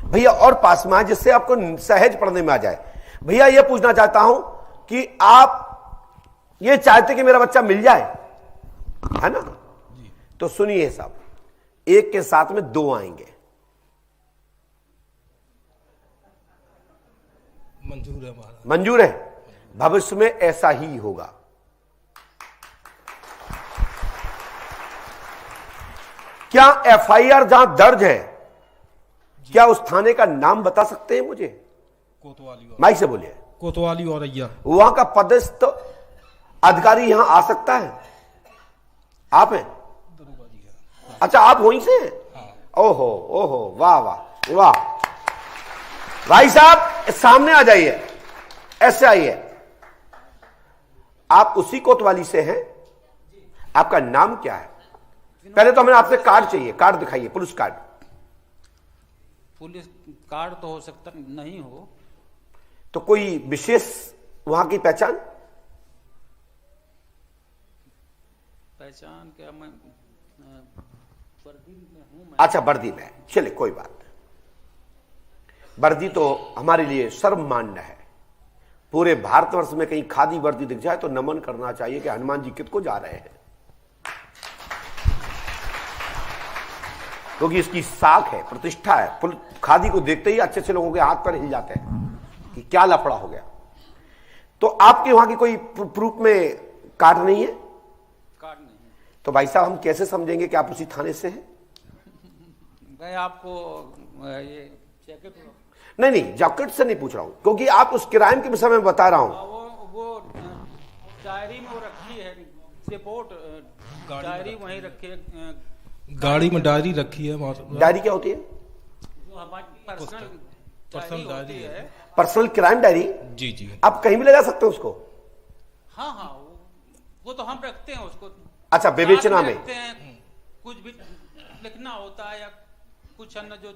भैया और पास में आए जिससे आपको सहज पढ़ने में आ जाए। भैया ये पूछना चाहता हूं कि आप ये चाहते कि मेरा बच्चा मिल जाए, है ना? तो सुनिए साहब, एक के साथ में दो आएंगे। मंजूर है महाराज। मंजूर है? भविष्य में ऐसा ही होगा। क्या एफआईआर जहां दर्ज है, क्या उस थाने का नाम बता सकते हैं मुझे? कोतवाली। माइक से बोलिए। कोतवाली औरैया। वहां का पदस्थ अधिकारी यहां आ सकता है? आप हैं? अच्छा, आप वहीं से हैं? ओहो ओहो, वाह वाह वाह। भाई साहब सामने आ जाइए, ऐसे आइए। आप उसी कोतवाली से हैं? आपका नाम क्या है? पहले तो हमें आपसे कार्ड चाहिए, कार्ड दिखाइए, पुलिस कार्ड। पुलिस कार्ड तो हो सकता नहीं हो, तो कोई विशेष वहां की पहचान? पहचान क्या, मैं वर्दी में हूं मैं। अच्छा, वर्दी में, चलिए कोई बात नहीं। वर्दी तो हमारे लिए सर्वमान्य है। पूरे भारतवर्ष में कहीं खादी वर्दी दिख जाए तो नमन करना चाहिए कि हनुमान जी कित को जा रहे हैं, क्योंकि इसकी साख है, प्रतिष्ठा है। खादी को देखते ही अच्छे अच्छे लोगों के हाथ पर हिल जाते हैं कि क्या लफड़ा हो गया। तो आपके वहां की कोई प्रूफ में कार्ड नहीं है? कार्ड नहीं है। तो भाई साहब हम कैसे समझेंगे कि आप उसी थाने से हैं? मैं आपको ये जैकेट, नहीं नहीं, जैकेट से नहीं पूछ रहा हूं, क्योंकि आप उस क्राइम के विषय में बता रहा हूं। वो डायरी में वो रखी है रिपोर्ट, डायरी वहीं रखी है, गाड़ी में डायरी रखी है। डायरी क्या होती है? वो हमारी पर्सनल डायरी है। Personal crime diary? जी जी। आप कहीं भी ले जा सकते हो उसको? हाँ हाँ, वो तो हम रखते हैं उसको। अच्छा, विवेचना में रखते हैं, कुछ भी लिखना होता है या कुछ अन्य जो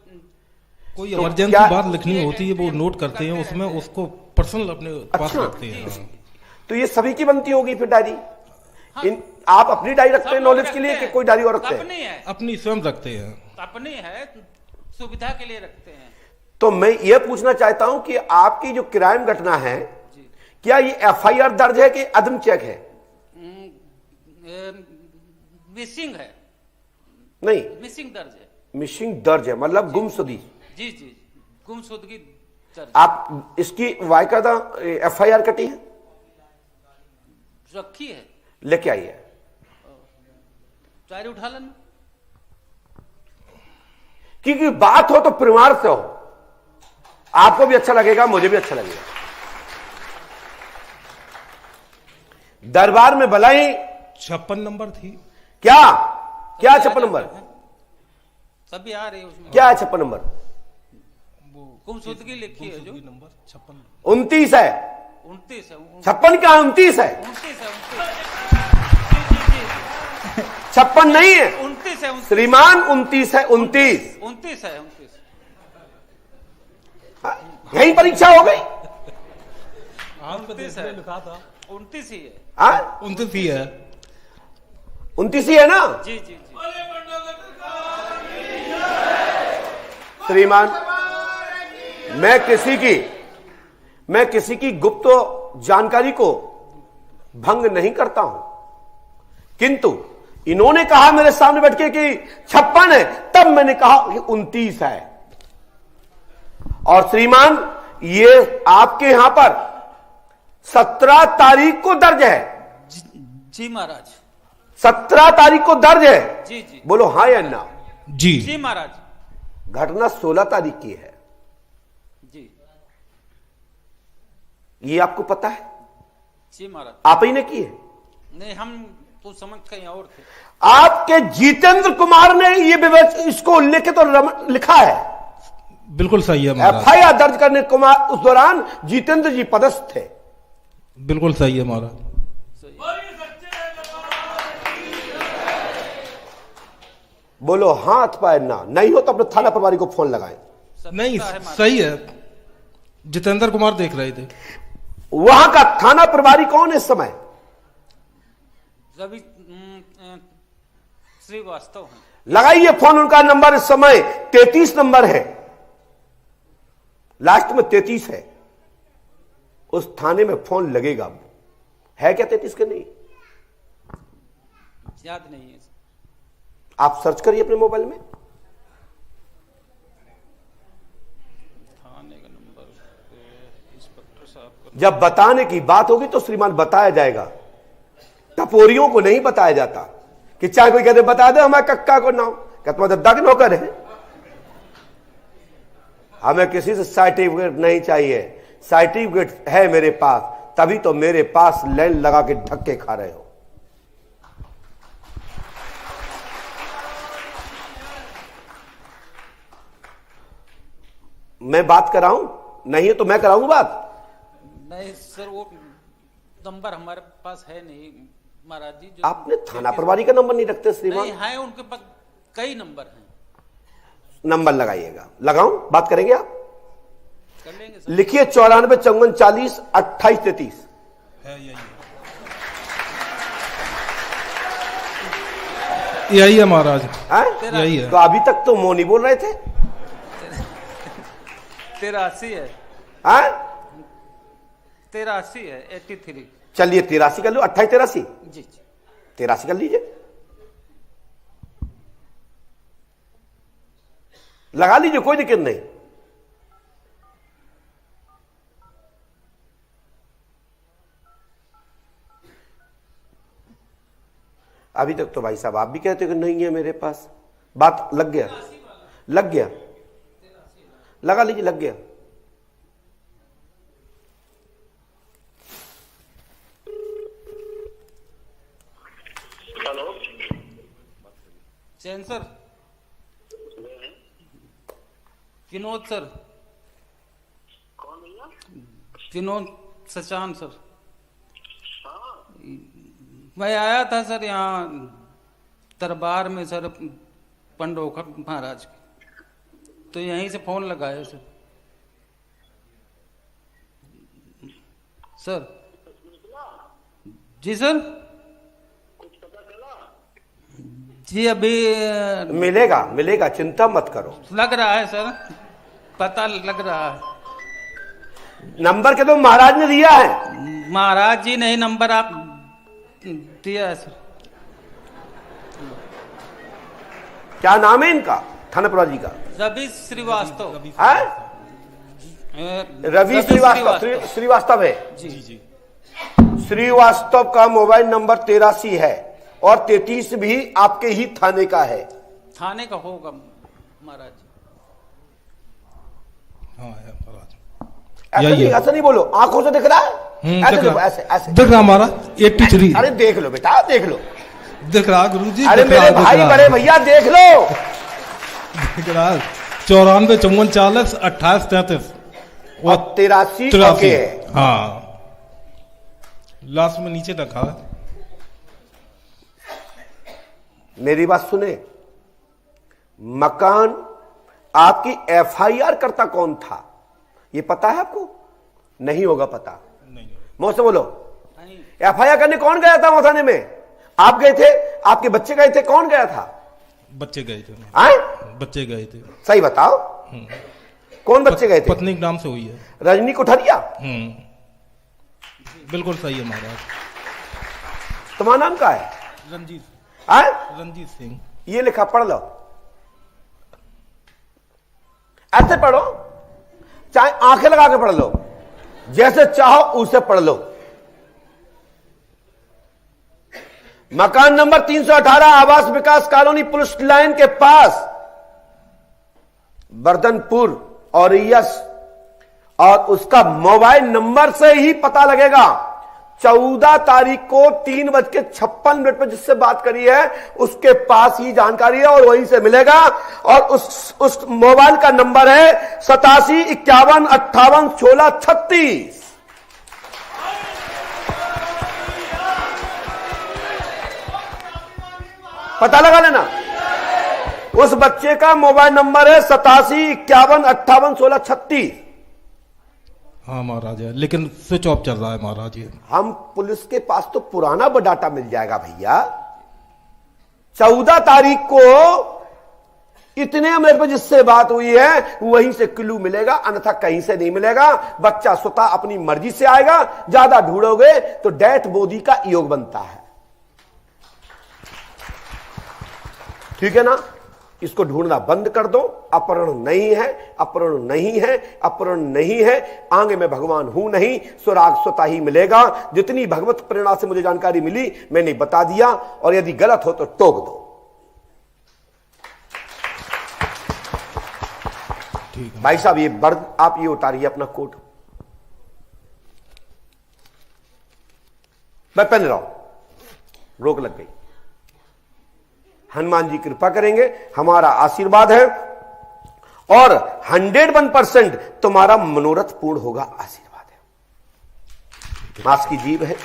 कोई तो इमरजेंसी बात लिखनी होती है वो नोट करते हैं, उसमें उसको पर्सनल अपने पास अच्छा, रखते हैं। तो ये सभी की बनती होगी फिर डायरी? आप अपनी डायरी रखते हैं नॉलेज के लिए कि कोई डायरी और रखते हैं? अपनी स्वयं रखते हैं। अपनी है, सुविधा के लिए रखते हैं। तो मैं ये पूछना चाहता हूं कि आपकी जो क्राइम घटना है, क्या ये एफआईआर दर्ज है कि अदम चेक है? मिसिंग है। नहीं, मिसिंग दर्ज है। मिसिंग दर्ज है, मतलब गुमशुदगी। जी जी, गुमशुदगी दर्ज। आप इसकी वायकायदा एफआईआर कटी है? रखी है, लेके आइए। डायरी उठा लेना। क्योंकि बात हो तो परिवार से हो, आपको भी अच्छा लगेगा, मुझे भी अच्छा लगेगा। दरबार में भलाई 56 नंबर थी। क्या क्या 56 नंबर? सभी आ रही है उसमें। क्या है 56 नंबर? गुमशुदगी लिखी है जो नंबर 56 29 है। 29 है। 56 क्या 29 है? 29 है। 56 नहीं है 29 है। श्रीमान, 29 है। 29 29 है। 29 यही परीक्षा हो गई? 29 है, लिखा था 29 ही है। 29 ही है। 29 ही है ना? जी जी जी। श्रीमान, मैं किसी की गुप्त जानकारी को भंग नहीं करता हूं, किंतु इन्होंने कहा मेरे सामने बैठ के कि 56 है, तब मैंने कहा कि 29 है। और श्रीमान, ये आपके यहां पर 17 तारीख को दर्ज है। जी महाराज। 17 तारीख को दर्ज है। जी जी। बोलो हाँ या ना? जी जी महाराज। घटना 16 तारीख की है। जी ये आपको पता है? जी महाराज। आप ही ने की है? नहीं, हम तो समझ कहीं और थे। आपके जितेंद्र कुमार ने ये इसको लेके तो लिखा है। बिल्कुल सही है महाराज। एफआईआर दर्ज करने कुमार उस दौरान जितेंद्र जी पदस्थ थे। बिल्कुल सही है महाराज। बोलो हाँ अथवा ना। नहीं हो तो अपने थाना प्रभारी को फोन लगाएं। नहीं, सही है। जितेंद्र कुमार देख रहे थे। वहां का थाना प्रभारी कौन है इस समय? रवि श्रीवास्तव हैं। लगाइए फोन, उनका नंबर इस समय 33 नंबर है। लास्ट में 33 है, उस थाने में फोन लगेगा। है क्या 33 के? नहीं याद नहीं है। आप सर्च करिए अपने मोबाइल में। थाने का नंबर इंस्पेक्टर साहब का। जब बताने की बात होगी तो श्रीमान बताया जाएगा। टपोरियों को नहीं बताया जाता कि चाहे कोई कहते बता दे हमारे कक्का को नाम, क्या तुम्हारा दद्दा के नौकर है? हमें किसी से सर्टिफिकेट नहीं चाहिए। सर्टिफिकेट है मेरे पास, तभी तो मेरे पास लाइन लगा के धक्के खा रहे हो। मैं बात कराऊं? नहीं है तो मैं कराऊं बात। नहीं सर, वो नंबर हमारे पास है नहीं महाराज जी। जो आपने थाना प्रभारी का नंबर नहीं रखते श्रीमान? नहीं है, उनके पास कई नंबर हैं। नंबर लगाइएगा। लगाऊं? बात करेंगे आप? कर लेंगे सर। लिखिए 94 54 40 28 33 है यही है महाराज, यही है। तो अभी तक तो मोनी बोल रहे थे। 83 है। 83 है, 83। चलिए 83 कर लो। 28 83 जी जी 83 कर लीजिए, लगा लीजिए, कोई दिक्कत नहीं। अभी तक तो भाई साहब आप भी कहते हो कि नहीं है मेरे पास। बात लग गया, लग गया, लगा लीजिए, लग गया। हेलो चैन सर, विनोद सर, कौन भैया? विनोद सचान सर। मैं आया था सर यहाँ दरबार में सर, पंडोखर महाराज के, तो यहीं से फोन लगाया सर। सर जी सर, जी अभी मिलेगा, मिलेगा, चिंता मत करो। लग रहा है सर, पता लग रहा है। नंबर के तो महाराज ने दिया है। महाराज जी नहीं, नंबर आप दिया है सर। क्या नाम है इनका थाना प्रभारी का? रवि श्रीवास्तव। रवि श्रीवास्तव, श्रीवास्तव है जी जी। श्रीवास्तव का मोबाइल नंबर 83 है और 33 भी आपके ही थाने का है। थाने का होगा महाराज जी। हाँ है महाराज, ऐसा ऐसा नहीं बोलो, आंखों से दिख रहा है। ऐसे देखो, ऐसे ऐसे दिख रहा हमारा 83। अरे देख लो बेटा, देख लो, दिख रहा गुरु जी। अरे मेरे भाई बड़े भैया देख लो, दिख रहा 94 54 40 28 33 और 83 ओके है। हाँ, लास्ट में नीचे रखा है। मेरी बात सुने, मकान आपकी FIR करता कौन था ये पता है आपको? नहीं होगा पता। नहीं, मुझसे बोलो, नहीं, FIR करने कौन गया था वहां थाने में? आप गए थे? आपके बच्चे गए थे? कौन गया था? बच्चे गए थे। आए? बच्चे गए थे। सही बताओ, कौन बच्चे गए थे? पत्नी के नाम से हुई है। रजनी कोठरिया। बिल्कुल सही है महाराज। तुम्हारा नाम क्या है? रंजीत, आए? रंजीत सिंह। ये लिखा, पढ़ लो, ऐसे पढ़ो, चाहे आंखें लगा के पढ़ लो, जैसे चाहो उसे पढ़ लो। मकान नंबर 318 आवास विकास कॉलोनी पुलिस लाइन के पास बर्दनपुर और यस, और उसका मोबाइल नंबर से ही पता लगेगा। 14 तारीख को 3:56 पर जिससे बात करी है उसके पास ही जानकारी है और वहीं से मिलेगा। और उस मोबाइल का नंबर है 87 51 58 16 36। पता लगा लेना, उस बच्चे का मोबाइल नंबर है 87 51 58 16 36। हाँ महाराज है, लेकिन स्विच ऑफ चल रहा है महाराज ये। हम पुलिस के पास तो पुराना डाटा मिल जाएगा भैया। 14 तारीख को इतने मेरे पे जिससे बात हुई है वहीं से क्लू मिलेगा, अन्यथा कहीं से नहीं मिलेगा। बच्चा स्वतः अपनी मर्जी से आएगा, ज्यादा ढूंढोगे तो डेथ बॉडी का योग बनता है। ठीक है ना? इसको ढूंढना बंद कर दो। अपहरण नहीं है, अपहरण नहीं है, अपहरण नहीं है। आगे मैं भगवान हूं नहीं, सुराग स्वतः ही मिलेगा। जितनी भगवत प्रेरणा से मुझे जानकारी मिली मैंने बता दिया, और यदि गलत हो तो टोक दो। भाई साहब ये बर्द आप ये उतारिए अपना कोट, मैं पहन रहा हूं। रोक लग गई। हनुमान जी कृपा करेंगे, हमारा आशीर्वाद है, और 101% तुम्हारा मनोरथ पूर्ण होगा। आशीर्वाद है। मास की जीव है,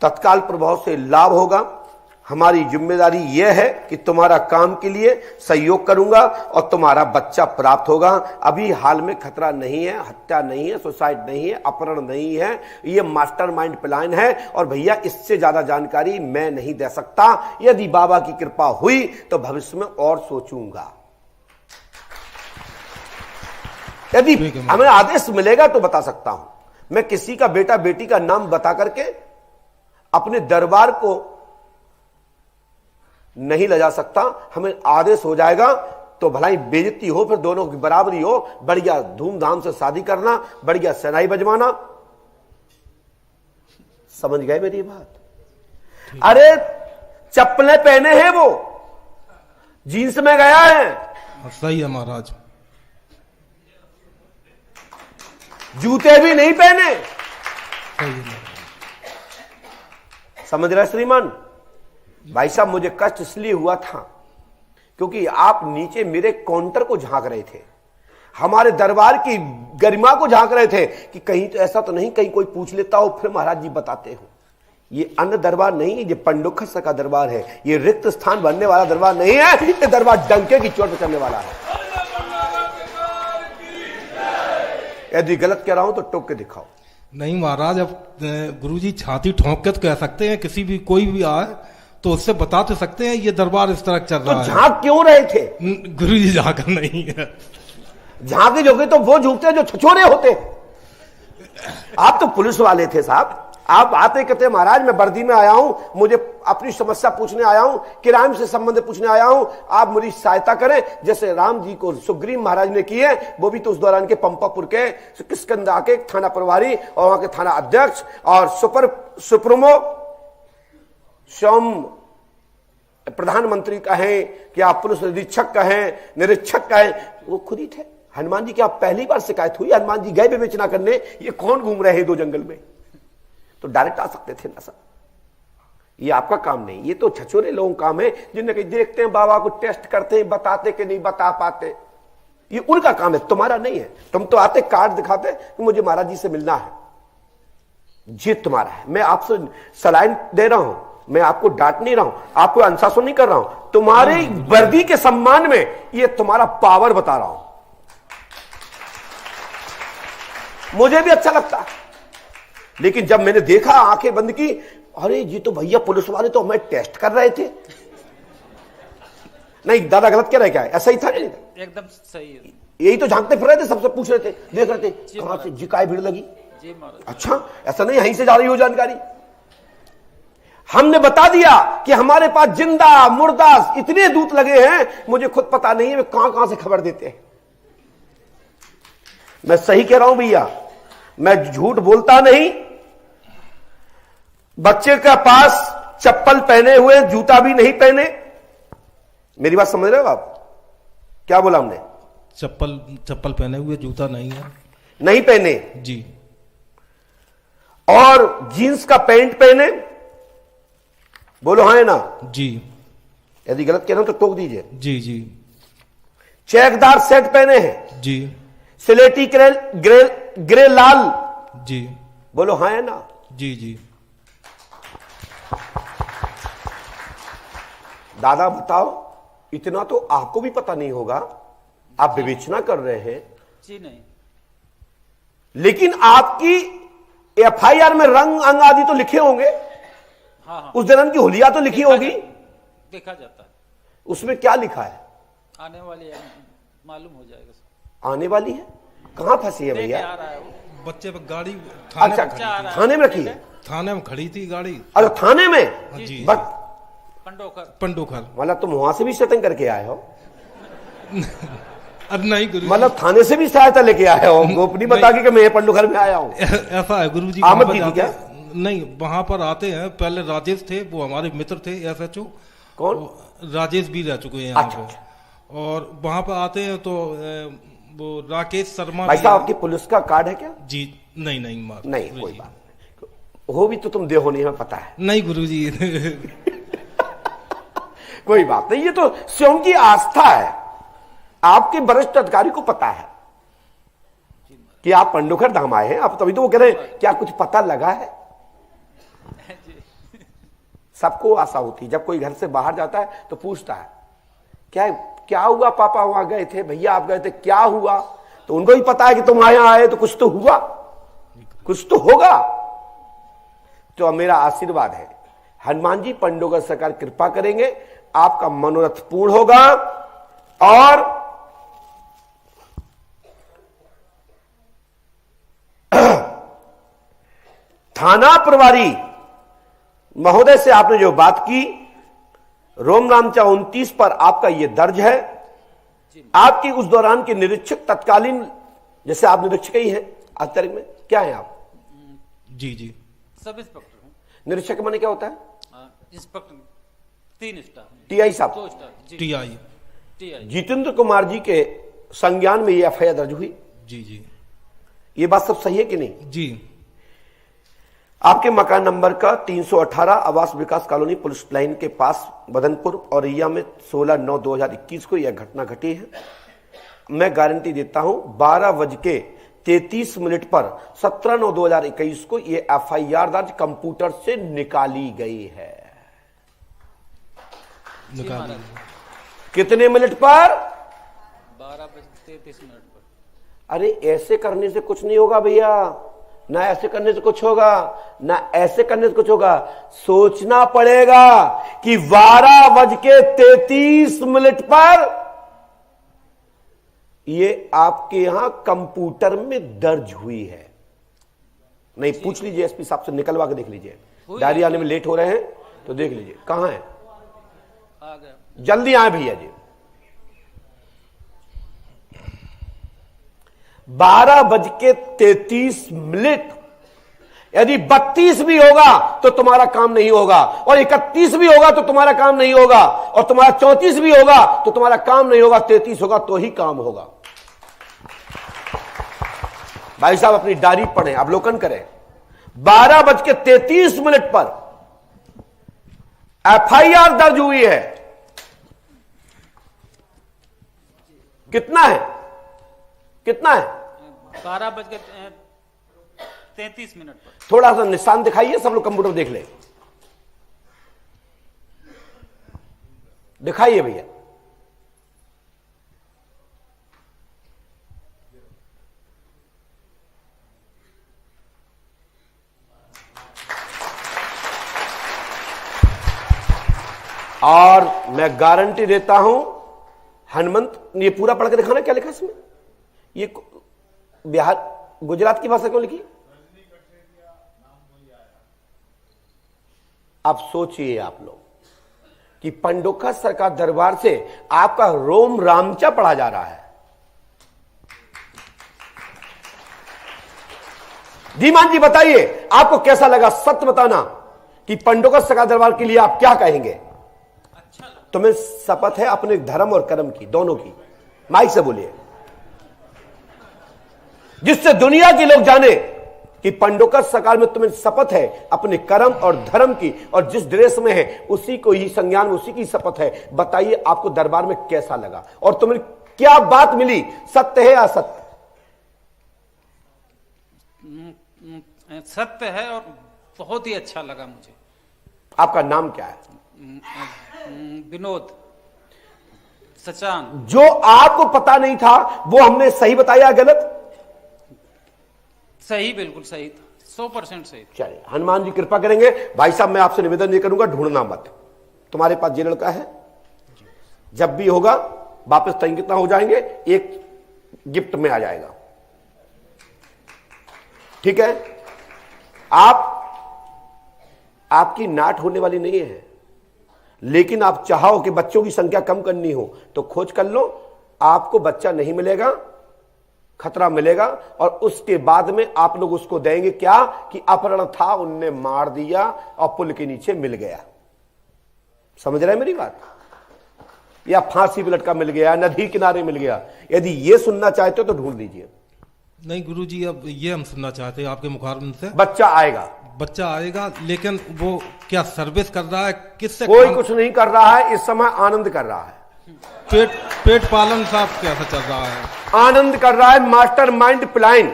तत्काल प्रभाव से लाभ होगा। हमारी जिम्मेदारी यह है कि तुम्हारा काम के लिए सहयोग करूंगा और तुम्हारा बच्चा प्राप्त होगा। अभी हाल में खतरा नहीं है, हत्या नहीं है, सुसाइड नहीं है, अपहरण नहीं है। यह मास्टरमाइंड प्लान है, और भैया इससे ज्यादा जानकारी मैं नहीं दे सकता। यदि बाबा की कृपा हुई तो भविष्य में और सोचूंगा। यदि हमें आदेश मिलेगा तो बता सकता हूं। मैं किसी का बेटा बेटी का नाम बता करके अपने दरबार को नहीं ले जा सकता। हमें आदेश हो जाएगा तो भलाई बेइज्जती हो, फिर दोनों की बराबरी हो। बढ़िया धूमधाम से शादी करना, बढ़िया शहनाई बजवाना। समझ गए मेरी बात? अरे चप्पलें पहने हैं, वो जींस में गया है। सही है महाराज। जूते भी नहीं पहने। सही है। समझ रहे श्रीमान? भाई साहब मुझे कष्ट इसलिए हुआ था क्योंकि आप नीचे मेरे काउंटर को झांक रहे थे, हमारे दरबार की गरिमा को झांक रहे थे कि कहीं तो ऐसा तो नहीं कहीं कोई पूछ लेता हो, फिर महाराज जी बताते हो। ये अन्य दरबार नहीं है, ये पंडुखस का दरबार है। ये रिक्त स्थान बनने वाला दरबार नहीं है। ये दरबार डंके की चोट पर चलने वाला है। यदि गलत कह रहा हूं तो टोक के दिखाओ। नहीं महाराज, अब गुरुजी छाती ठोंक के तो कह सकते हैं, किसी भी कोई भी आए तो उससे बता तो सकते हैं ये दरबार इस तरह चल रहा है। तो झांक क्यों रहे थे? गुरुजी झांक नहीं है। झांके जोगे तो वो झूठते जो छछोरे होते। आप तो पुलिस वाले थे साहब। आप आते कहते महाराज मैं वर्दी में आया हूं, मुझे अपनी समस्या पूछने आया हूं, किराए से संबंध पूछने आया हूं, आप मेरी सहायता करें। जैसे राम जी को सुग्रीव महाराज ने की है, वो भी तो उस दौरान के पंपापुर के किष्किंधा के थाना प्रभारी और वहां के थाना अध्यक्ष और सुप्रीमो स्वयं प्रधानमंत्री कहें कि आप पुलिस निरीक्षक कहें, निरीक्षक कहें, वो खुद ही थे। हनुमान जी की आप पहली बार शिकायत हुई, हनुमान जी गए विवेचना करने, ये कौन घूम रहे हैं दो जंगल में? तो डायरेक्ट आ सकते थे ना सर। ये आपका काम नहीं, ये तो छछोरे लोगों का काम है जिन्हें कहीं देखते हैं बाबा को टेस्ट करते हैं, बताते कि नहीं बता पाते। ये उनका काम है, तुम्हारा नहीं है। तुम तो आते कार्ड दिखाते कि मुझे महाराज जी से मिलना है, ये तुम्हारा है। मैं आपसे सलाइन दे रहा हूं, मैं आपको डांट नहीं रहा हूं, आपको अनुशासन नहीं कर रहा हूं, तुम्हारे वर्दी के सम्मान में ये तुम्हारा पावर बता रहा हूं। मुझे भी अच्छा लगता है, लेकिन जब मैंने देखा आंखें बंद की, अरे ये तो भैया पुलिस वाले तो हमें टेस्ट कर रहे थे। नहीं दादा गलत कह रहे क्या? ऐसा ही था नहीं? एकदम सही है। यही तो झांकते फिर रहे थे, सबसे पूछ रहे थे, देख रहे थे कहां से जिकाए भीड़ लगी। जी महाराज। अच्छा ऐसा नहीं यहीं से जा रही हो जानकारी। हमने बता दिया कि हमारे पास जिंदा मुर्दा इतने दूत लगे हैं, मुझे खुद पता नहीं है वे कहां कहां से खबर देते हैं। मैं सही कह रहा हूं भैया, मैं झूठ बोलता नहीं। बच्चे का पास चप्पल पहने हुए, जूता भी नहीं पहने। मेरी बात समझ रहे हो आप? क्या बोला हमने? चप्पल पहने हुए, जूता नहीं है। नहीं पहने जी। और जींस का पैंट पहने, बोलो हाँ है ना? जी। यदि गलत कह रहा हूं तो टोक दीजिए। जी जी। चेकदार सेट पहने हैं। जी। सिलेटी ग्रे लाल। जी। बोलो हाँ है ना? जी जी। दादा बताओ, इतना तो आपको भी पता नहीं होगा, आप विवेचना कर रहे हैं। जी नहीं। लेकिन आपकी एफआईआर में रंग अंग आदि तो लिखे होंगे। हाँ हाँ। उस जन्म की हुलिया तो लिखी होगी। देखा जाता है। उसमें क्या लिखा है? आने वाली है, मालूम हो जाएगा सर। आने वाली है? कहाँ फंसी है भैया? आ रहा है वो। बच्चे पर गाड़ी अच्छा, थाने में रखी है? थाने में खड़ी थी गाड़ी। अच्छा, थाने में? जी। बस पंडोखर। मतलब तुम वहां से भी सेटिंग करके आए हो? अब नहीं गुरु, मतलब थाने से भी सहायता लेके आए हो? गोपनीय बता के कि मैं पंडोखर में आया हूँ? ऐसा है गुरु जी। आमद की थी क्या? नहीं, वहां पर आते हैं। पहले राजेश थे, वो हमारे मित्र थे SHO। कौन? राजेश भी रह चुके हैं यहाँ अच्छा, पे। और वहां पर आते हैं तो वो राकेश शर्मा। भाई साहब, आपकी पुलिस का कार्ड है क्या? जी नहीं मार नहीं, कोई बात नहीं, हो भी तो तुम देहो नहीं, हमें पता है। नहीं गुरु जी। कोई बात नहीं, ये तो स्वयं की आस्था है। आपके वरिष्ठ अधिकारी को पता है कि आप पंडोखर धाम आए हैं। आप तभी तो वो कह रहे हैं क्या कुछ पता लगा है? सबको आशा होती है, जब कोई घर से बाहर जाता है तो पूछता है क्या हुआ पापा, वहां गए थे, भैया आप गए थे, क्या हुआ? तो उनको भी पता है कि तुम यहां आए तो कुछ तो हुआ, कुछ तो होगा। तो अब मेरा आशीर्वाद है, हनुमान जी पंडोगर सरकार कृपा करेंगे, आपका मनोरथ पूर्ण होगा। और थाना प्रभारी महोदय से आपने जो बात की, रोम रामचा 29 पर आपका यह दर्ज है। आपकी उस दौरान के निरीक्षक तत्कालीन, जैसे आप निरीक्षक ही हैं आज तारीख में, क्या है आप? जी सब इंस्पेक्टर हूँ। निरीक्षक माने क्या होता है? इंस्पेक्टर 3 स्टार, TI साहब, 2 स्टार। TI। जितेंद्र कुमार जी के संज्ञान में ये FIR दर्ज हुई। जी। ये बात सब सही है कि नहीं? जी। आपके मकान नंबर का 318 आवास विकास कॉलोनी पुलिस लाइन के पास बदनपुर और रिया में 16/9/2021 को यह घटना घटी है। मैं गारंटी देता हूं 12:33 पर 17/9/2021 को यह FIR दर्ज कंप्यूटर से निकाली गई है। कितने मिनट पर? 12:33 पर। अरे ऐसे करने से कुछ नहीं होगा भैया, ना ऐसे करने से कुछ होगा, ना ऐसे करने से कुछ होगा। सोचना पड़ेगा कि 12:33 पर ये आपके यहां कंप्यूटर में दर्ज हुई है। नहीं, पूछ लीजिए SP साहब से, निकलवा के देख लीजिए। डायरी आने में लेट हो रहे हैं तो देख लीजिए कहां है। आ गया, जल्दी आए भैया जी। 12:33। यदि 32 भी होगा तो तुम्हारा काम नहीं होगा, और 31 भी होगा तो तुम्हारा काम नहीं होगा, और तुम्हारा 34 भी होगा तो तुम्हारा काम नहीं होगा, 33 होगा तो ही काम होगा। भाई साहब अपनी डायरी पढ़ें, अवलोकन करें। 12:33 पर FIR दर्ज हुई है। कितना है? 12:33 पर। थोड़ा सा निशान दिखाइए, सब लोग कंप्यूटर देख ले, दिखाइए भैया। और मैं गारंटी देता हूं, हनुमंत, ये पूरा पढ़ के दिखाना क्या लिखा इसमें। ये बिहार गुजरात की भाषा क्यों लिखी? अब सोचिए आप लोग कि पंडोखर सरकार दरबार से आपका रोम रामचा पढ़ा जा रहा है। धीमान जी बताइए, आपको कैसा लगा? सत्य बताना कि पंडोखर सरकार दरबार के लिए आप क्या कहेंगे? तुम्हें शपथ है अपने धर्म और कर्म की, दोनों की। माइक से बोलिए, जिससे दुनिया के लोग जाने कि पंडोखर सरकार में तुम्हें शपथ है अपने कर्म और धर्म की, और जिस ड्रेस में है उसी को ही संज्ञान, उसी की शपथ है। बताइए आपको दरबार में कैसा लगा और तुम्हें क्या बात मिली? सत्य है या असत्य? सत्य है और बहुत ही अच्छा लगा मुझे। आपका नाम क्या है? विनोद सचान। जो आपको पता नहीं था वो हमने सही बताया, गलत? सही, बिल्कुल सही था, 100% सही। चलिए, हनुमान जी कृपा करेंगे। भाई साहब मैं आपसे निवेदन नहीं करूंगा, ढूंढना मत। तुम्हारे पास जे लड़का है जब भी होगा वापस तय कितना हो जाएंगे, एक गिफ्ट में आ जाएगा। ठीक है, आपकी नाट होने वाली नहीं है, लेकिन आप चाहो कि बच्चों की संख्या कम करनी हो तो खोज कर लो, आपको बच्चा नहीं मिलेगा, खतरा मिलेगा। और उसके बाद में आप लोग उसको देंगे क्या कि अपहरण था, उनने मार दिया और पुल के नीचे मिल गया। समझ रहे हैं मेरी बात? या फांसी पे लटका मिल गया, नदी किनारे मिल गया। यदि ये सुनना चाहते हो तो ढूंढ लीजिए। नहीं गुरुजी, अब ये हम सुनना चाहते हैं आपके मुखारबिन से। बच्चा आएगा, बच्चा आएगा, लेकिन वो क्या सर्विस कर रहा है, किससे? कोई कुछ नहीं कर रहा है, इस समय आनंद कर रहा है। पेट पालन साहब कैसा चल रहा है? आनंद कर रहा है, मास्टर माइंड प्लान।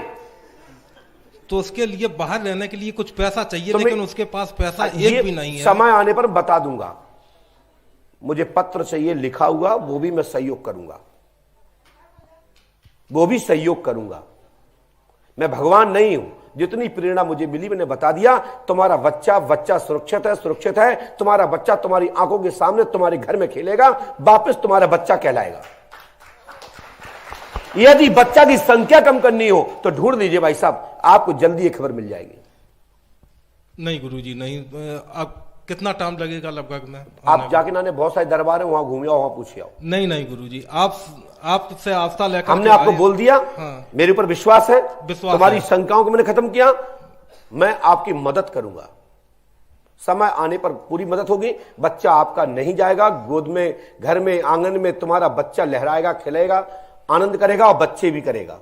तो उसके लिए बाहर रहने के लिए कुछ पैसा चाहिए, लेकिन उसके पास पैसा एक भी नहीं है। समय आने पर बता दूंगा। मुझे पत्र चाहिए लिखा हुआ, वो भी मैं सहयोग करूंगा, वो भी सहयोग करूंगा। मैं भगवान नहीं हूं, जितनी प्रेरणा मुझे मिली मैंने बता दिया। तुम्हारा बच्चा सुरक्षित है। तुम्हारा बच्चा तुम्हारी आंखों के सामने तुम्हारे घर में खेलेगा, वापस तुम्हारा बच्चा कहलाएगा। यदि बच्चा की संख्या कम करनी हो तो ढूंढ लीजिए भाई साहब, आपको जल्दी एक खबर मिल जाएगी। नहीं गुरुजी नहीं, अब कितना टाइम लगेगा लगभग में? आप जाके नाने बहुत सारे दरबार है, वहां घूमे आओ, वहां पूछे आओ। नहीं गुरुजी, आपसे आस्था लेकर हमने आपको बोल दिया। हाँ। मेरे ऊपर विश्वास है, तुम्हारी शंकाओं को मैंने खत्म किया। मैं आपकी मदद करूंगा, समय आने पर पूरी मदद होगी। बच्चा आपका नहीं जाएगा, गोद में, घर में, आंगन में तुम्हारा बच्चा लहराएगा, खेलेगा, आनंद करेगा और बच्चे भी करेगा।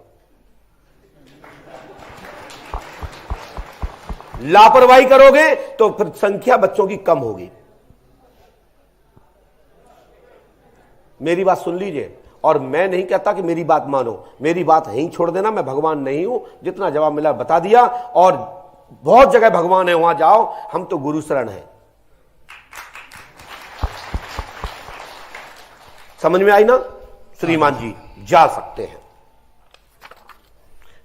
लापरवाही करोगे तो फिर संख्या बच्चों की कम होगी। मेरी बात सुन लीजिए, और मैं नहीं कहता कि मेरी बात मानो, मेरी बात यहीं छोड़ देना। मैं भगवान नहीं हूं, जितना जवाब मिला बता दिया। और बहुत जगह भगवान है, वहां जाओ, हम तो गुरु शरण है। समझ में आई ना? श्रीमान जी जा सकते हैं,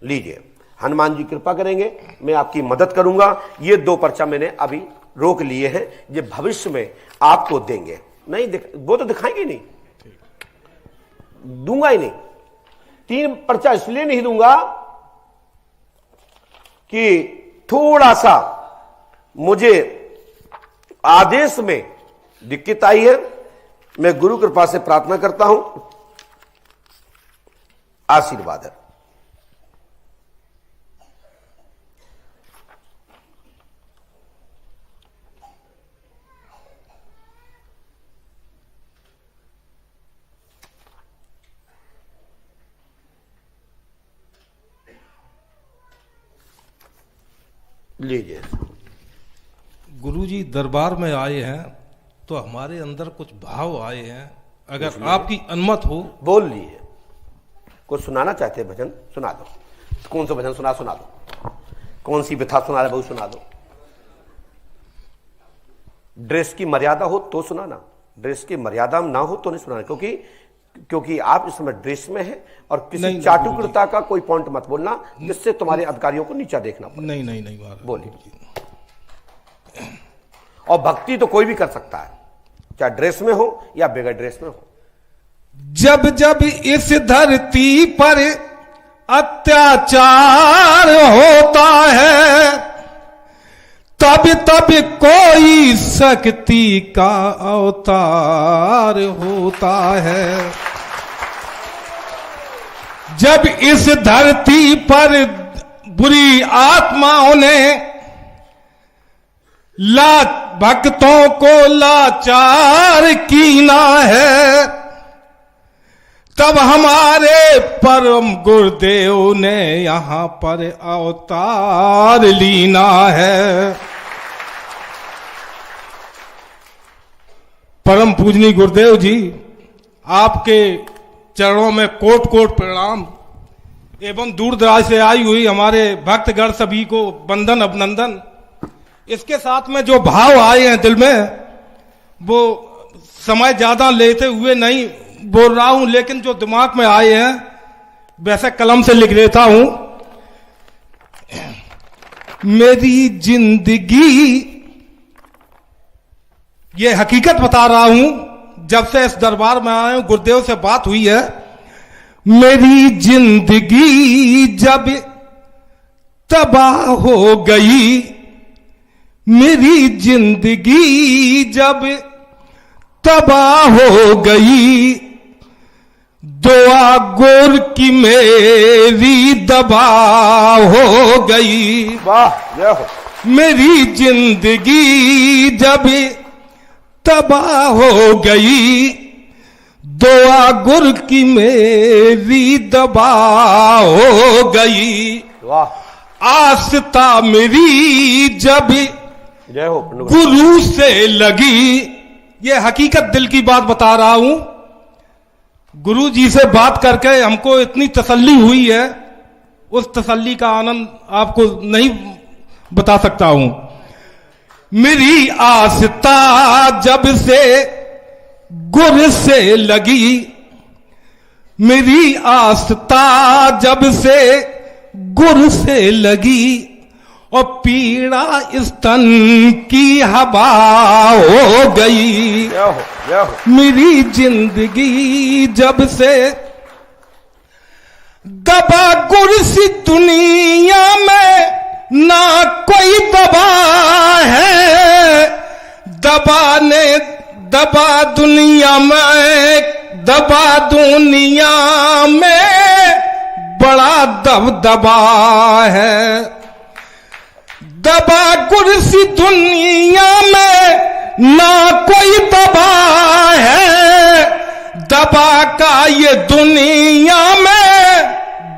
लीजिए। हनुमान जी कृपा करेंगे, मैं आपकी मदद करूंगा। ये 2 पर्चा मैंने अभी रोक लिए हैं, ये भविष्य में आपको देंगे। नहीं वो तो दिखाएंगे नहीं, दूंगा ही नहीं। 3 पर्चा इसलिए नहीं दूंगा कि थोड़ा सा मुझे आदेश में दिक्कत आई है। मैं गुरु कृपा से प्रार्थना करता हूं, आशीर्वाद है। लीजिए। गुरुजी दरबार में आए हैं तो हमारे अंदर कुछ भाव आए हैं, अगर आपकी अनुमति हो। बोल लिए। कुछ सुनाना चाहते हैं भजन? सुना दो। कौन सा भजन सुना दो। कौन सी व्यथा सुना रहे, वो सुना दो। ड्रेस की मर्यादा हो तो सुनाना, ड्रेस की मर्यादा ना हो तो नहीं सुनाना, क्योंकि आप इस समय ड्रेस में हैं और किसी चाटुकरता का कोई पॉइंट मत बोलना, जिससे तुम्हारे अधिकारियों को नीचा देखना पड़े। नहीं बोलिए। और भक्ति तो कोई भी कर सकता है, चाहे ड्रेस में हो या बगैर ड्रेस में हो। जब जब इस धरती पर अत्याचार होता है, तब तब कोई शक्ति का अवतार होता है। जब इस धरती पर बुरी आत्माओं ने भक्तों को लाचार कीना है, तब हमारे परम गुरुदेव ने यहां पर अवतार लीना है। परम पूजनीय गुरुदेव जी, आपके चरणों में कोट कोट प्रणाम एवं दूर दराज से आई हुई हमारे भक्तगण सभी को वंदन अभिनंदन। इसके साथ में जो भाव आए हैं दिल में, वो समय ज्यादा लेते हुए नहीं बोल रहा हूं, लेकिन जो दिमाग में आए हैं वैसे कलम से लिख देता हूं। मेरी जिंदगी, ये हकीकत बता रहा हूं, जब से इस दरबार में आया हूं, गुरुदेव से बात हुई है, मेरी जिंदगी जब तबाह हो गई, मेरी जिंदगी जब तबाह हो गई, दुआ गुर की मेरी दबा हो गई। वाह, जय हो। मेरी जिंदगी जब तबाह हो गई, दुआ गुर की मेरी दबा हो गई। वाह, आस्था मेरी जब जय हो। गुरु से लगी, ये हकीकत दिल की बात बता रहा हूं। गुरु जी से बात करके हमको इतनी तसल्ली हुई है, उस तसल्ली का आनंद आपको नहीं बता सकता हूं। मेरी आस्था जब से गुरु से लगी, मेरी आस्था जब से गुरु से लगी, और पीड़ा इस तन की हवा हो गई। जय हो, जय हो। मेरी जिंदगी जब से दबा कुर्सी दुनिया में ना कोई दबा है, दबा दुनिया में, दबा दुनिया में बड़ा दबदबा है। दबा कुर्सी दुनिया में ना कोई दबा है, दबा का ये दुनिया में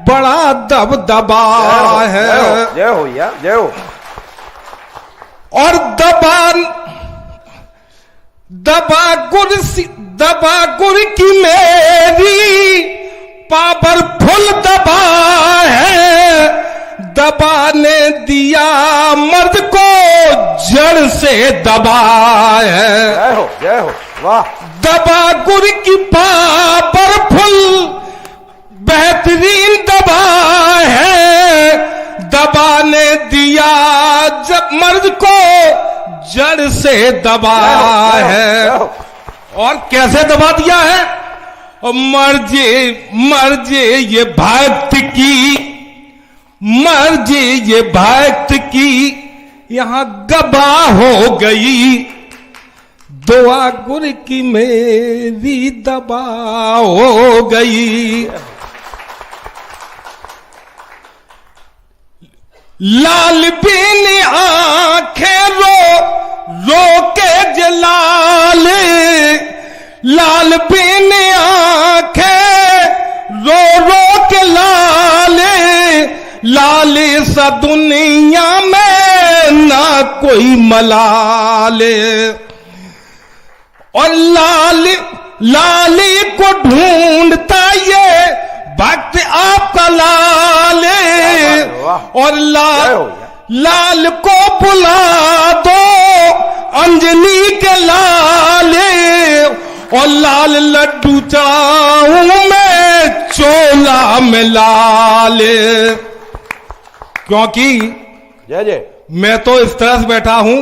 बड़ा दबदबा है। जय हो या जय हो। और दबा गुर की मेरी पावरफुल दबा है, दबा ने दिया मर्द को जड़ से दबा है। जय हो, जय हो। वाह, दबा गुर की पावरफुल बेहतरीन दबा है, दबा ने दिया जब मर्द को जड़ से दबा है। और कैसे दबा दिया है? और मर्जे ये भक्त की, मर्जी ये भक्त की यहां गबा हो गई, दुआ गुर की मेरी दबा हो गई। लाल बीन आंखें रो के जलाल, लाल बीन आंखें रो के लाल सा दुनिया में ना कोई मलाले। और लाली को ढूंढता ये भक्त आपका लाले, और लाल को बुला दो अंजनी के लाले, और लाल लड्डू चाहूं मैं चोला में लाले। क्योंकि जय जय, मैं तो इस तरह से बैठा हूं,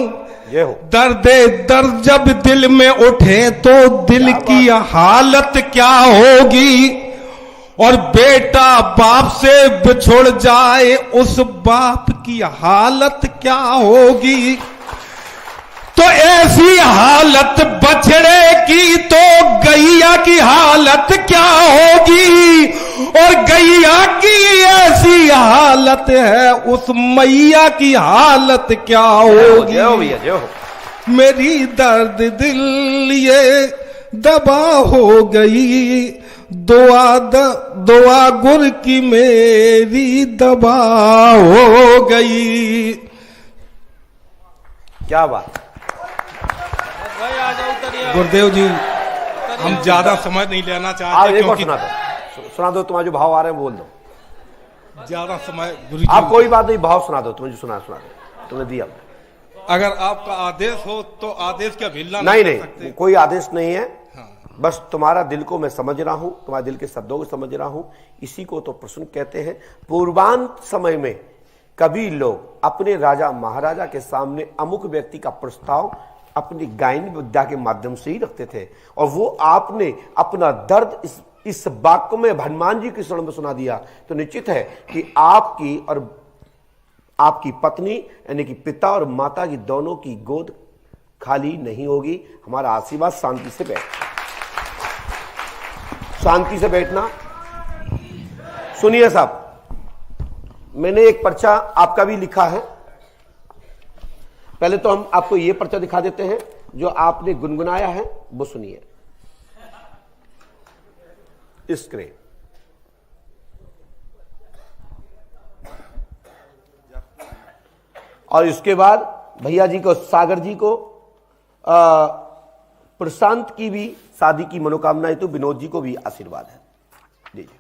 जय हो। दर्द जब दिल में उठे तो दिल की हालत क्या होगी, और बेटा बाप से बिछुड़ जाए उस बाप की हालत क्या होगी। तो ऐसी हालत बछड़े की तो गैया की हालत क्या होगी, और गैया की ऐसी हालत है उस मैया की हालत क्या होगी। जय हो भैया, जय हो। मेरी दर्द दिल ये दबा हो गई, दुआ गुर की मेरी दबा हो गई। क्या बात। गुरुदेव जी, हम ज्यादा समय नहीं लेना आप चाहते एक और क्योंकि सुना दो तुम्हारे जो भाव आ रहे हैं बोल दो। ज्यादा समय गुरु आप जी, कोई बात नहीं, भाव सुना दो, तुम्हें जो सुना दो, तुमने दिया। अगर आपका आदेश हो तो आदेश क्या भिलना नहीं कर नहीं, सकते। कोई आदेश नहीं है। हाँ। बस तुम्हारा दिल को मैं समझ रहा हूं, तुम्हारे दिल के शब्दों को समझ रहा हूं। इसी को तो प्रश्न कहते हैं। पूर्वांत समय में कभी लोग अपने राजा महाराजा के सामने अमुक व्यक्ति का प्रस्ताव अपनी गायनी विद्या के माध्यम से ही रखते थे, और वो आपने अपना दर्द इस वाक्य में हनुमान जी के शरण में सुना दिया, तो निश्चित है कि आपकी और आपकी पत्नी यानी कि पिता और माता की दोनों की गोद खाली नहीं होगी। हमारा आशीर्वाद। शांति से बैठना, शांति से बैठना। सुनिए साहब, मैंने एक पर्चा आपका भी लिखा है। पहले तो हम आपको यह पर्चा दिखा देते हैं जो आपने गुनगुनाया है, वो सुनिए। स्क्रीन और इसके बाद भैया जी को, सागर जी को, प्रशांत की भी शादी की मनोकामनाएं, तो विनोद जी को भी आशीर्वाद है, दीजिए।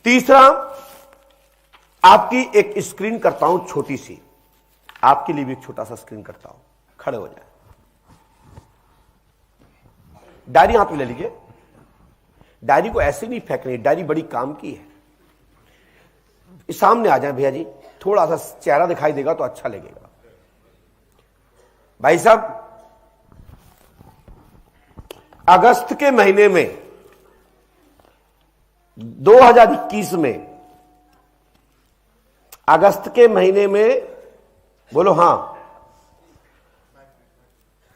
तीसरा, आपकी एक स्क्रीन करता हूं छोटी सी, आपके लिए भी एक छोटा सा स्क्रीन करता हूं। खड़े हो जाए, डायरी हाथ में ले लीजिए। डायरी को ऐसे नहीं फेंकनी, डायरी बड़ी काम की है। सामने आ जाए भैया जी, थोड़ा सा चेहरा दिखाई देगा तो अच्छा लगेगा। भाई साहब, अगस्त के महीने में 2021 में, अगस्त के महीने में, बोलो हां,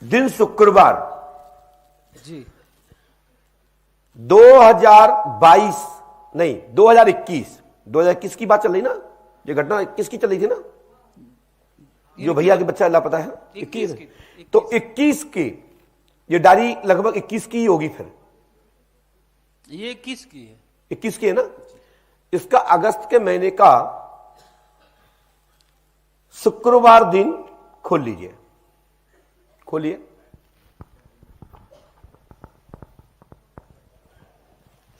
दिन शुक्रवार जी, 2022 नहीं 2021 की बात चल रही ना, ये घटना 21 की चल रही थी ना, जो भैया के बच्चा लापता है 21 की। तो 21 की ये डायरी लगभग 21 की ही होगी। फिर ये 21 की है, 21 की है ना। इसका अगस्त के महीने का शुक्रवार दिन खोल लीजिए, खोलिए।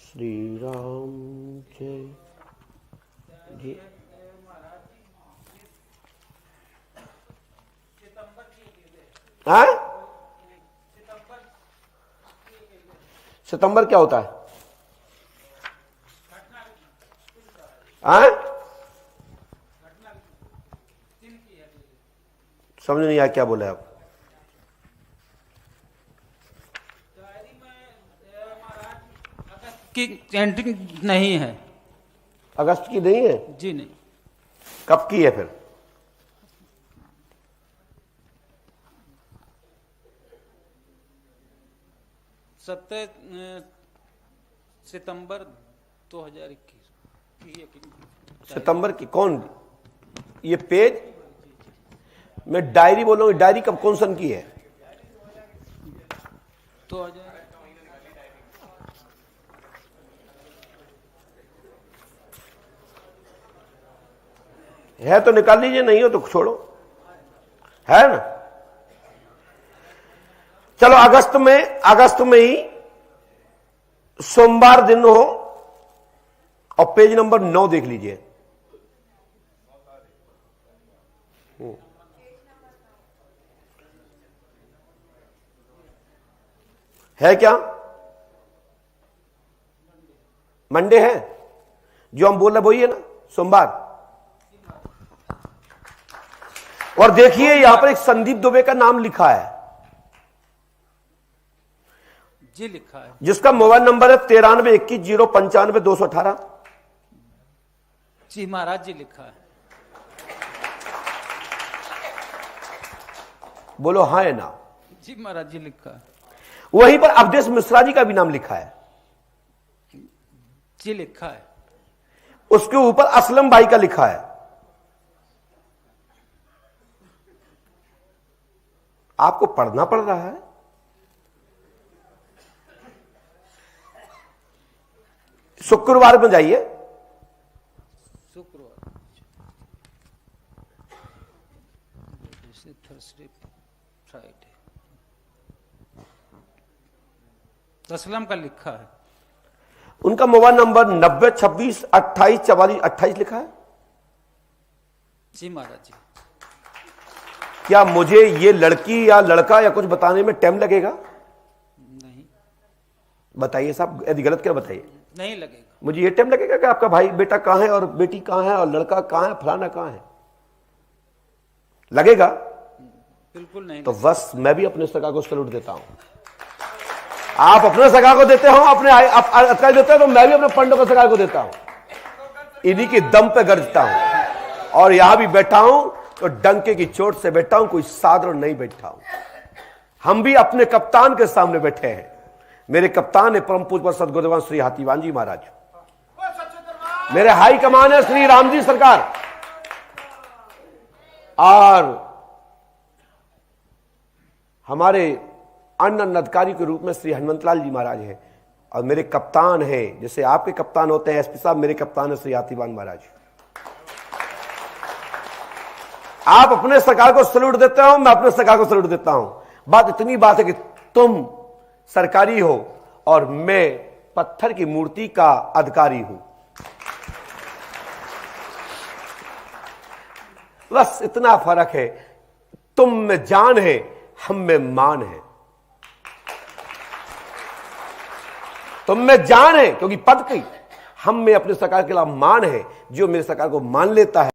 श्री राम जय जी। हाँ? सितंबर क्या होता है? हाँ? समझ नहीं आया क्या बोले आप? की एंट्री नहीं है, अगस्त की नहीं है? जी नहीं। कब की है फिर? सितंबर 2021 सितंबर की। कौन ये पेज? मैं डायरी बोल रहा हूं, डायरी कब कौन सन की है? 2000 है तो निकाल लीजिए, नहीं हो तो छोड़ो, है ना। चलो, अगस्त में ही सोमवार दिन हो, और पेज नंबर 9 देख लीजिए। है क्या? मंडे है जो हम बोल रहे वही है ना, सोमवार। और देखिए यहां पर एक संदीप दुबे का नाम लिखा है, जी लिखा है, जिसका मोबाइल नंबर है 9321055218। जी महाराज जी लिखा है। बोलो हाँ है ना? जी महाराज जी लिखा है। वहीं पर अवधेश मिश्रा जी का भी नाम लिखा है, जी लिखा है। उसके ऊपर असलम भाई का लिखा है। आपको पढ़ना पड़ रहा है। शुक्रवार में जाइए, शुक्रवार, थर्सडे, फ्राइडे, असलम का लिखा है। उनका मोबाइल नंबर 9026284428 लिखा है। जी महाराज जी। क्या मुझे ये लड़की या लड़का या कुछ बताने में टाइम लगेगा? नहीं, बताइए साहब, यदि गलत क्या बताइए। नहीं लगेगा। मुझे ये टाइम लगेगा कि आपका भाई बेटा कहां है और बेटी कहां है और लड़का कहां है, फलाना कहां है? लगेगा? बिल्कुल नहीं। तो बस मैं भी अपने सरकार को सैल्यूट देता हूं। आप अपने सरकार को देते हो, अपने अधिकारी देते हो, तो मैं भी अपने पंडों को सरकार को देता हूं। इन्हीं के दम पे गरजता हूं और यहां भी बैठा हूं तो डंके की चोट से बैठा हूं, कोई साधारण नहीं बैठा हूं। हम भी अपने कप्तान के सामने बैठे हैं। मेरे कप्तान है परम पूज्य सदगुरुदेव श्री हाथीवान जी महाराज, मेरे हाई कमान है श्री राम जी सरकार, और हमारे अन्य अधिकारी के रूप में श्री हनुमंतलाल जी महाराज हैं, और मेरे कप्तान हैं, जैसे आपके कप्तान होते हैं एसपी साहब, मेरे कप्तान है श्री हाथीवान महाराज। आप अपने सरकार को सैल्यूट देते हो, मैं अपने सरकार को सैल्यूट देता हूं। बात इतनी बात है कि तुम सरकारी हो और मैं पत्थर की मूर्ति का अधिकारी हूं। बस इतना फर्क है, तुम में जान है, हम में मान है। तुम में जान है क्योंकि पद की, हम में अपने सरकार के खिलाफ मान है। जो मेरे सरकार को मान लेता है